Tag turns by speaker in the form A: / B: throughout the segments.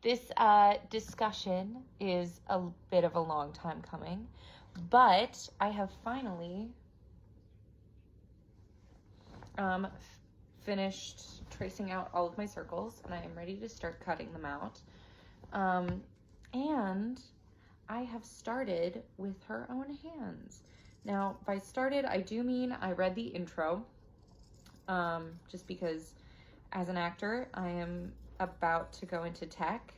A: This discussion is a bit of a long time coming, but I have finally finished tracing out all of my circles, and I am ready to start cutting them out. And I have started with her own hands. Now, by started, I do mean I read the intro, just because as an actor, I am about to go into tech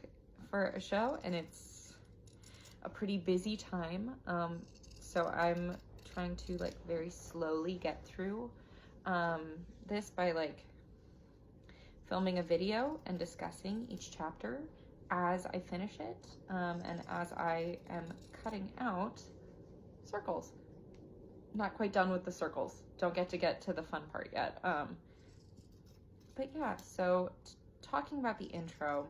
A: for a show, and it's a pretty busy time. So I'm trying to like very slowly get through this by like filming a video and discussing each chapter as I finish it, and as I am cutting out circles. Not quite done with the circles. Don't get to the fun part yet. But yeah, so talking about the intro,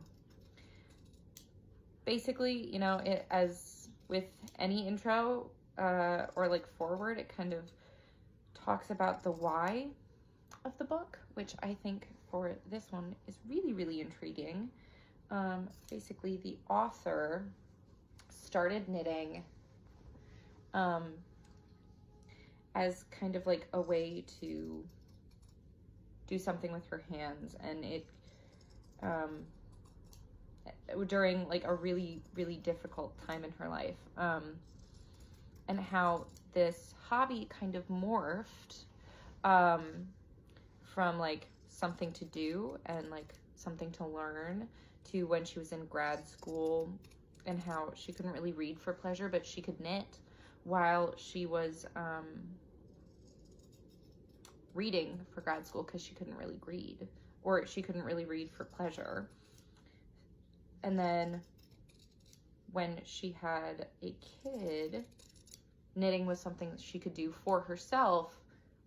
A: basically, you know, it, as with any intro or like forward, it kind of talks about the why of the book, which I think for this one is really, really intriguing. Basically, the author started knitting as kind of like a way to do something with her hands, and it during like a really, really difficult time in her life, and how this hobby kind of morphed from like something to do and like something to learn to when she was in grad school, and how she couldn't really read for pleasure, but she could knit while she was reading for grad school, because she couldn't really read, or she couldn't really read for pleasure. And then when she had a kid, knitting was something that she could do for herself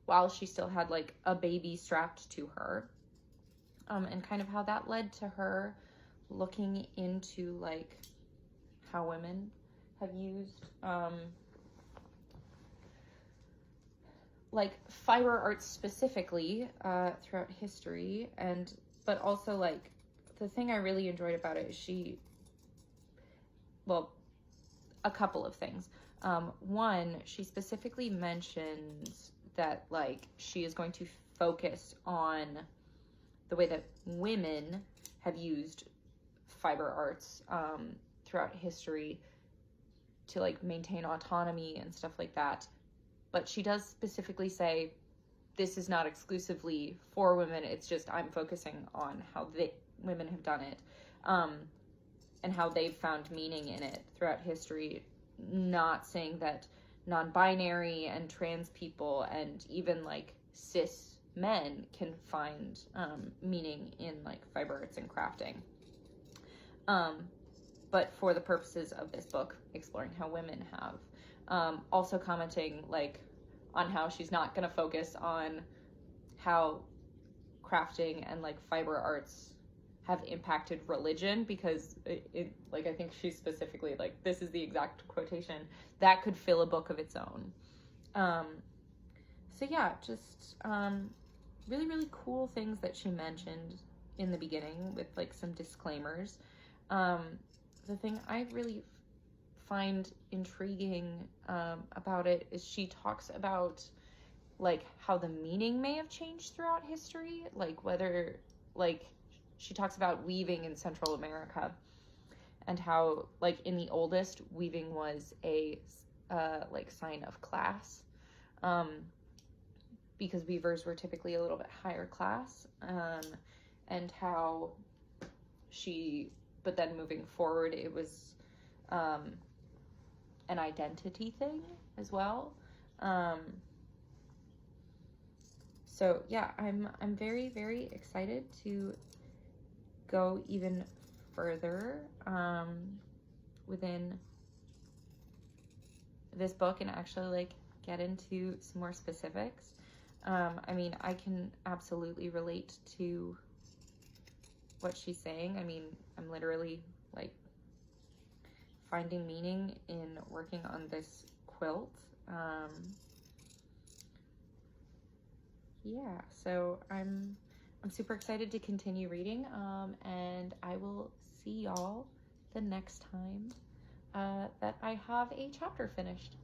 A: while she still had like a baby strapped to her. And kind of how that led to her looking into like how women have used like fiber arts specifically throughout history, but also like the thing I really enjoyed about it is a couple of things. One, she specifically mentions that like she is going to focus on the way that women have used fiber arts throughout history to like maintain autonomy and stuff like that. But she does specifically say this is not exclusively for women. It's just I'm focusing on how women have done it, and how they've found meaning in it throughout history. Not saying that non-binary and trans people and even like cis men can find meaning in like fiber arts and crafting. But for the purposes of this book, exploring how women have. Also commenting like on how she's not going to focus on how crafting and like fiber arts have impacted religion, because it like I think she's specifically like, this is the exact quotation that could fill a book of its own. So yeah, just really, really cool things that she mentioned in the beginning with like some disclaimers. The thing I really find intriguing about it is she talks about like how the meaning may have changed throughout history, like whether like she talks about weaving in Central America, and how like in the oldest, weaving was a like sign of class, because weavers were typically a little bit higher class, and how but then moving forward, it was an identity thing as well. So yeah, I'm very, very excited to go even further within this book and actually like get into some more specifics. I mean, I can absolutely relate to what she's saying. I mean, I'm literally like finding meaning in working on this quilt. So I'm super excited to continue reading, and I will see y'all the next time that I have a chapter finished.